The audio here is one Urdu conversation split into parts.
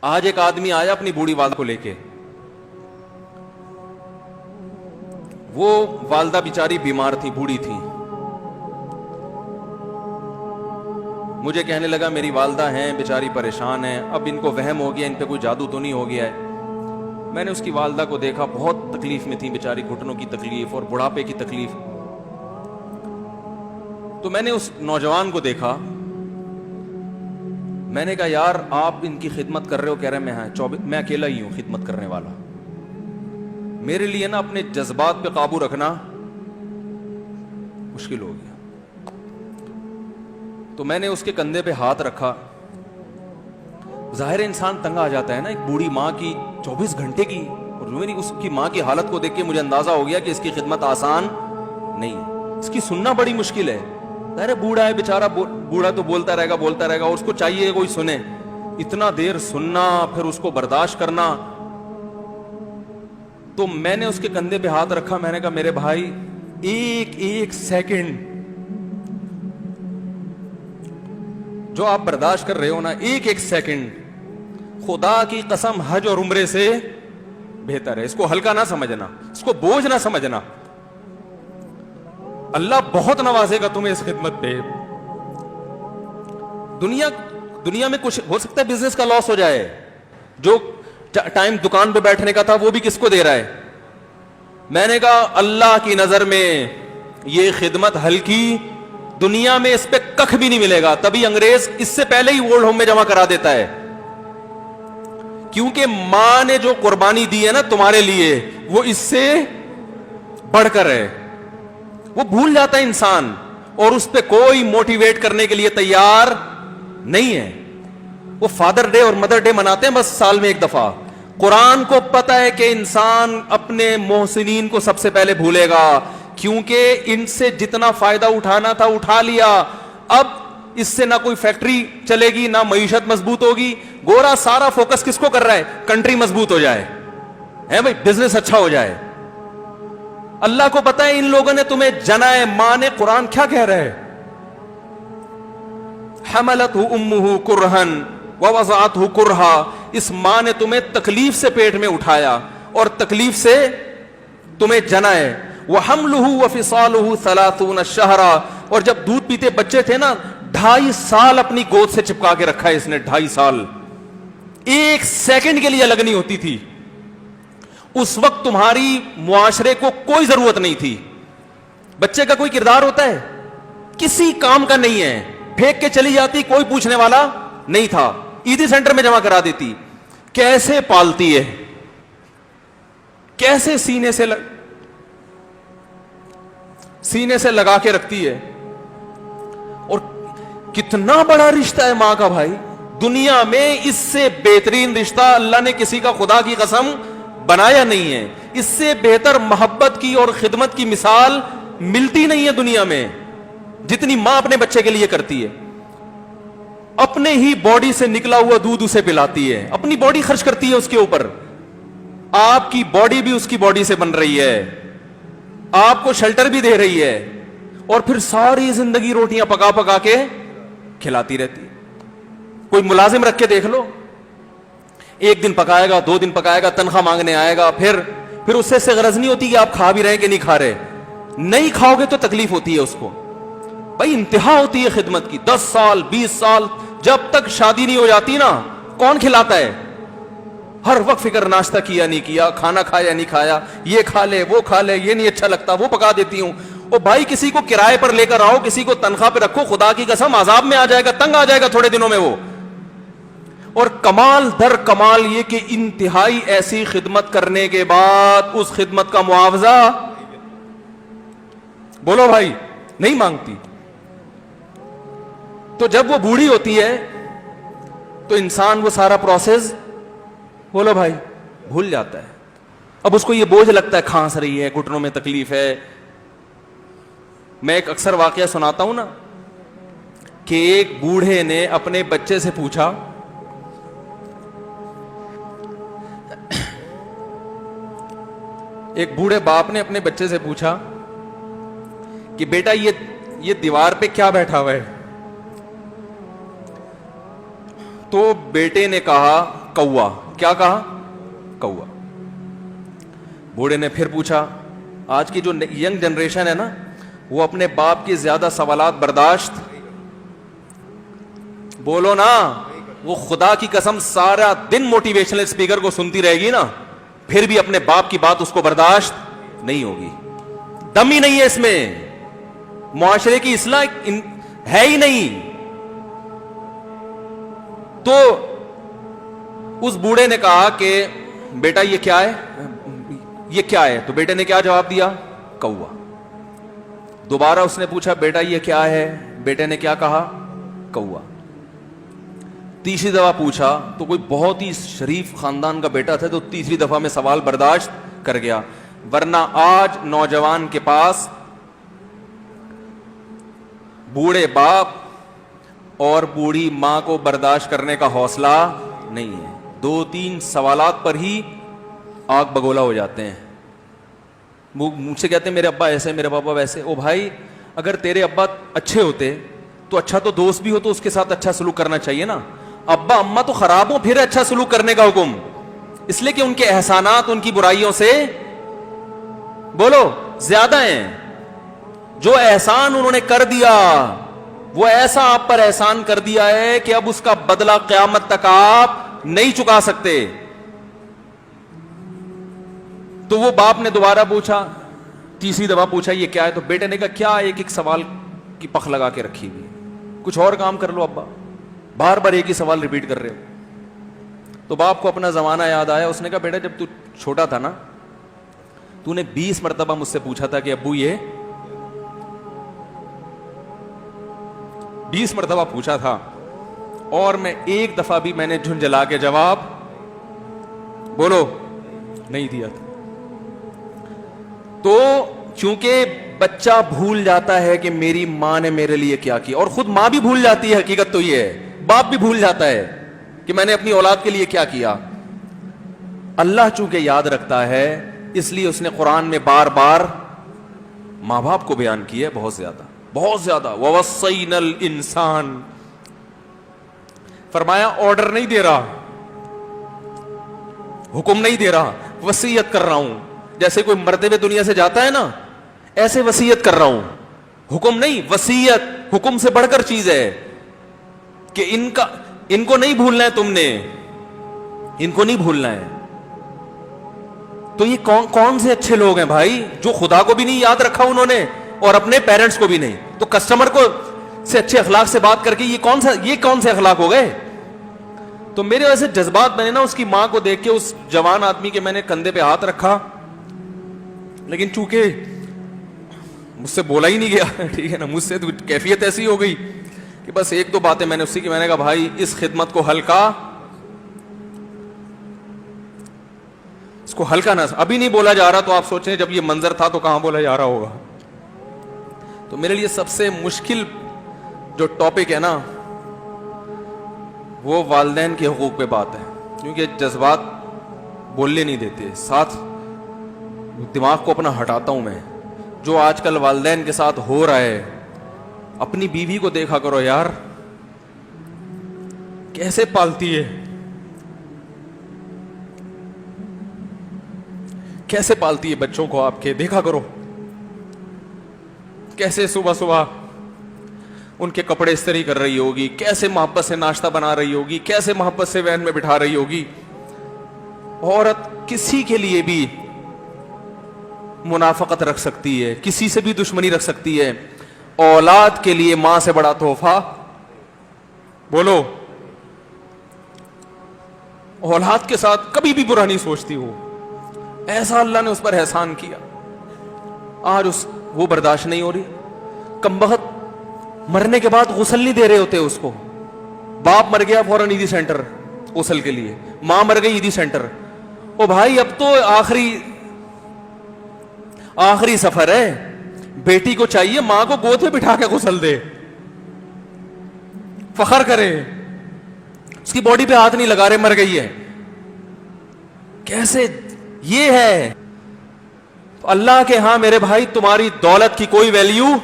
آج ایک آدمی آیا اپنی بوڑھی والدہ کو لے کے. وہ والدہ بیچاری بیمار تھی, بوڑھی تھی. مجھے کہنے لگا میری والدہ ہیں بیچاری پریشان ہیں, اب ان کو وہم ہو گیا, ان پہ کوئی جادو تو نہیں ہو گیا ہے. میں نے اس کی والدہ کو دیکھا, بہت تکلیف میں تھی بیچاری, گھٹنوں کی تکلیف اور بڑھاپے کی تکلیف. تو میں نے اس نوجوان کو دیکھا, میں نے کہا یار آپ ان کی خدمت کر رہے ہو؟ کہہ رہے میں اکیلا ہی ہوں خدمت کرنے والا. میرے لیے نا اپنے جذبات پہ قابو رکھنا مشکل ہو گیا. تو میں نے اس کے کندھے پہ ہاتھ رکھا. ظاہر انسان تنگ آ جاتا ہے نا, ایک بوڑھی ماں کی 24 گھنٹے کی, اور میری اس کی ماں کی حالت کو دیکھ کے مجھے اندازہ ہو گیا کہ اس کی خدمت آسان نہیں ہے, اس کی سننا بڑی مشکل ہے. ظاہر بوڑھا ہے بیچارہ, بوڑھا تو بولتا رہے گا, اور اس کو چاہیے کوئی سنے. اتنا دیر سننا, پھر اس کو برداشت کرنا. تو میں نے اس کے کندھے پہ ہاتھ رکھا, میں نے کہا میرے بھائی ایک سیکنڈ جو آپ برداشت کر رہے ہو نا, ایک سیکنڈ خدا کی قسم حج اور عمرے سے بہتر ہے. اس کو ہلکا نہ سمجھنا, اس کو بوجھ نہ سمجھنا. اللہ بہت نوازے گا تمہیں اس خدمت پہ. دنیا میں کچھ ہو سکتا ہے بزنس کا لاس ہو جائے, جو ٹائم دکان پہ بیٹھنے کا تھا وہ بھی کس کو دے رہا ہے. میں نے کہا اللہ کی نظر میں یہ خدمت ہلکی, دنیا میں اس پہ کخ بھی نہیں ملے گا. تبھی انگریز اس سے پہلے ہی اولڈ ہوم میں جمع کرا دیتا ہے, کیونکہ ماں نے جو قربانی دی ہے نا تمہارے لیے وہ اس سے بڑھ کر ہے. وہ بھول جاتا ہے انسان, اور اس پہ کوئی موٹیویٹ کرنے کے لیے تیار نہیں ہے. وہ فادر ڈے اور مدر ڈے مناتے ہیں بس سال میں ایک دفعہ. قرآن کو پتا ہے کہ انسان اپنے محسنین کو سب سے پہلے بھولے گا, کیونکہ ان سے جتنا فائدہ اٹھانا تھا اٹھا لیا. اب اس سے نہ کوئی فیکٹری چلے گی, نہ معیشت مضبوط ہوگی. گورا سارا فوکس کس کو کر رہا ہے؟ کنٹری مضبوط ہو جائے, ہے بھائی, بزنس اچھا ہو جائے. اللہ کو پتا ہے ان لوگوں نے تمہیں جنا ہے. ماں نے, قرآن کیا کہہ رہا ہے؟ حملتہ امہ کرہن ووضعتہ کرہا. اس ماں نے تمہیں تکلیف سے پیٹ میں اٹھایا اور تکلیف سے تمہیں جنا ہے. وحملہ وفصالہ 30 شہرا. اور جب دودھ پیتے بچے تھے نا, 2.5 سال اپنی گود سے چپکا کے رکھا ہے اس نے, 2.5 سال. ایک سیکنڈ کے لیے الگ نہیں ہوتی تھی. اس وقت تمہاری معاشرے کو کوئی ضرورت نہیں تھی. بچے کا کوئی کردار ہوتا ہے؟ کسی کام کا نہیں ہے. پھینک کے چلی جاتی, کوئی پوچھنے والا نہیں تھا. عیدی سینٹر میں جمع کرا دیتی. کیسے پالتی ہے, کیسے سینے سے لگا کے رکھتی ہے. اور کتنا بڑا رشتہ ہے ماں کا بھائی. دنیا میں اس سے بہترین رشتہ اللہ نے کسی کا خدا کی قسم بنایا نہیں ہے. اس سے بہتر محبت کی اور خدمت کی مثال ملتی نہیں ہے دنیا میں, جتنی ماں اپنے بچے کے لیے کرتی ہے. اپنے ہی باڈی سے نکلا ہوا دودھ اسے پلاتی ہے, اپنی باڈی خرچ کرتی ہے اس کے اوپر. آپ کی باڈی بھی اس کی باڈی سے بن رہی ہے, آپ کو شیلٹر بھی دے رہی ہے, اور پھر ساری زندگی روٹیاں پکا پکا کے کھلاتی رہتی. کوئی ملازم رکھ کے دیکھ لو, 1 دن پکائے گا, 2 دن پکائے گا, تنخواہ مانگنے آئے گا. پھر اس سے غرض نہیں ہوتی کہ آپ کھا بھی رہے ہیں کہ نہیں کھا رہے. نہیں کھاؤ گے تو تکلیف ہوتی ہے اس کو. بھائی انتہا ہوتی ہے خدمت کی. 10 سال 20 سال جب تک شادی نہیں ہو جاتی نا, کون کھلاتا ہے؟ ہر وقت فکر, ناشتہ کیا نہیں کیا, کھانا کھایا نہیں کھایا, یہ کھا لے وہ کھا لے, یہ نہیں اچھا لگتا وہ پکا دیتی ہوں. او بھائی کسی کو کرائے پر لے کر آؤ, کسی کو تنخواہ پہ رکھو, خدا کی قسم عذاب میں آ جائے گا, تنگ آ جائے گا تھوڑے دنوں میں وہ. اور کمال در کمال یہ کہ انتہائی ایسی خدمت کرنے کے بعد اس خدمت کا معاوضہ بولو بھائی نہیں مانگتی. تو جب وہ بوڑھی ہوتی ہے تو انسان وہ سارا پروسیس بولو بھائی بھول جاتا ہے. اب اس کو یہ بوجھ لگتا ہے, کھانس رہی ہے, گھٹنوں میں تکلیف ہے. میں ایک اکثر واقعہ سناتا ہوں نا, کہ ایک بوڑھے نے اپنے بچے سے پوچھا, ایک بوڑھے باپ نے اپنے بچے سے پوچھا کہ بیٹا یہ دیوار پہ کیا بیٹھا ہوا ہے؟ تو بیٹے نے کہا کوا. کیا کہا؟ کوا. بوڑھے نے پھر پوچھا. آج کی جو ینگ جنریشن ہے نا, وہ اپنے باپ کے زیادہ سوالات برداشت, بولو نا, وہ خدا کی قسم سارا دن موٹیویشنل اسپیکر کو سنتی رہے گی نا, پھر بھی اپنے باپ کی بات اس کو برداشت نہیں ہوگی. دم ہی نہیں ہے اس میں, معاشرے کی اصلاح ہے ہی نہیں. تو اس بوڑھے نے کہا کہ بیٹا یہ کیا ہے, یہ کیا ہے؟ تو بیٹے نے کیا جواب دیا؟ کوا. دوبارہ اس نے پوچھا بیٹا یہ کیا ہے؟ بیٹے نے کیا کہا؟ کوا. تیسری دفعہ پوچھا تو کوئی بہت ہی شریف خاندان کا بیٹا تھا, تو تیسری دفعہ میں سوال برداشت کر گیا. ورنہ آج نوجوان کے پاس بوڑھے باپ اور بوڑھی ماں کو برداشت کرنے کا حوصلہ نہیں ہے. 2-3 سوالات پر ہی آگ بگولا ہو جاتے ہیں. مجھ سے کہتے ہیں میرے ابا ایسے, میرے پاپا ویسے. او بھائی, اگر تیرے ابا اچھے ہوتے تو اچھا تو دوست بھی ہو تو اس کے ساتھ اچھا سلوک کرنا چاہیے نا. ابا اما تو خراب ہو پھر اچھا سلوک کرنے کا حکم, اس لیے کہ ان کے احسانات ان کی برائیوں سے بولو زیادہ ہیں. جو احسان انہوں نے کر دیا وہ ایسا آپ پر احسان کر دیا ہے کہ اب اس کا بدلہ قیامت تک آپ نہیں چکا سکتے. تو وہ باپ نے دوبارہ پوچھا, تیسری دفعہ پوچھا یہ کیا ہے؟ تو بیٹے نے کہا کیا ایک ایک سوال کی پخ لگا کے رکھی ہوئی, کچھ اور کام کر لو ابا, بار بار ایک ہی سوال ریپیٹ کر رہے ہو. تو باپ کو اپنا زمانہ یاد آیا. اس نے کہا بیٹا جب تو چھوٹا تھا نا, تو نے 20 مرتبہ مجھ سے پوچھا تھا کہ ابو یہ 20 مرتبہ پوچھا تھا, اور میں ایک دفعہ بھی میں نے جھنجھلا کے جواب بولو نہیں دیا تھا. تو چونکہ بچہ بھول جاتا ہے کہ میری ماں نے میرے لیے کیا کیا, اور خود ماں بھی بھول جاتی ہے, حقیقت تو یہ ہے, باپ بھی بھول جاتا ہے کہ میں نے اپنی اولاد کے لیے کیا کیا. اللہ چونکہ یاد رکھتا ہے اس لیے اس نے قرآن میں بار بار ماں باپ کو بیان کیا ہے, بہت زیادہ بہت زیادہ. وَوَصَّيْنَا الْإِنسَانَ, فرمایا آرڈر نہیں دے رہا, حکم نہیں دے رہا, وصیت کر رہا ہوں. جیسے کوئی مرتے ہوئے دنیا سے جاتا ہے نا, ایسے وصیت کر رہا ہوں, حکم نہیں. وصیت حکم سے بڑھ کر چیز ہے کہ ان کو نہیں بھولنا ہے, تم نے ان کو نہیں بھولنا ہے. تو یہ کون سے اچھے لوگ ہیں بھائی, جو خدا کو بھی نہیں یاد رکھا انہوں نے اور اپنے پیرنٹس کو بھی نہیں. تو کسٹمر کو سے اچھے اخلاق سے بات کر کے یہ کون سے اخلاق ہو گئے. تو میرے ویسے جذبات بنے نا, اس کی ماں کو دیکھ کے, اس جوان آدمی کے میں نے کندھے پہ ہاتھ رکھا, لیکن چونکہ مجھ سے بولا ہی نہیں گیا, ٹھیک ہے نا, مجھ سے تو کیفیت ایسی ہو گئی کہ بس 1-2 باتیں میں نے اسی کی, میں نے کہا بھائی اس خدمت کو ہلکا, اس کو ہلکا نہ, ابھی نہیں بولا جا رہا تو آپ سوچیں جب یہ منظر تھا تو کہاں بولا جا رہا ہوگا. تو میرے لیے سب سے مشکل جو ٹاپک ہے نا وہ والدین کے حقوق پہ بات ہے, کیونکہ جذبات بولنے نہیں دیتے, ساتھ دماغ کو اپنا ہٹاتا ہوں میں. جو آج کل والدین کے ساتھ ہو رہا ہے, اپنی بیوی کو دیکھا کرو یار, کیسے پالتی ہے, کیسے پالتی ہے بچوں کو آپ کے, دیکھا کرو کیسے صبح صبح ان کے کپڑے استری کر رہی ہوگی, کیسے محبت سے ناشتہ بنا رہی ہوگی, کیسے محبت سے وین میں بٹھا رہی ہوگی. عورت کسی کے لیے بھی منافقت رکھ سکتی ہے, کسی سے بھی دشمنی رکھ سکتی ہے. اولاد کے لیے ماں سے بڑا تحفہ بولو, اولاد کے ساتھ کبھی بھی برا نہیں سوچتی ہو. ایسا اللہ نے اس پر احسان کیا, آج وہ برداشت نہیں ہو رہی. کمبخت مرنے کے بعد غسل نہیں دے رہے ہوتے اس کو. باپ مر گیا فوراً عیدی سینٹر غسل کے لیے, ماں مر گئی عیدی سینٹر. او بھائی اب تو آخری سفر ہے, بیٹی کو چاہیے ماں کو گود میں بٹھا کے غسل دے, فخر کرے, اس کی باڈی پہ ہاتھ نہیں لگا رہے, مر گئی ہے. کیسے یہ ہے اللہ کے ہاں میرے بھائی, تمہاری دولت کی کوئی ویلیو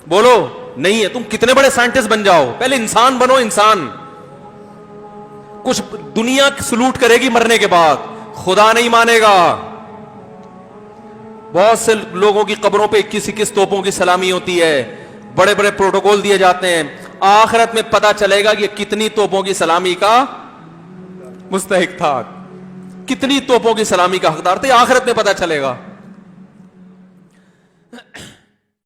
بولو نہیں ہے. تم کتنے بڑے سائنٹسٹ بن جاؤ, پہلے انسان بنو, انسان. کچھ دنیا سلوٹ کرے گی مرنے کے بعد، خدا نہیں مانے گا. بہت سے لوگوں کی قبروں پہ 21 توپوں کی سلامی ہوتی ہے، بڑے بڑے پروٹوکول دیے جاتے ہیں. آخرت میں پتا چلے گا کہ کتنی توپوں کی سلامی کا مستحق تھا، کتنی توپوں کی سلامی کا حقدار تھے، آخرت میں پتا چلے گا.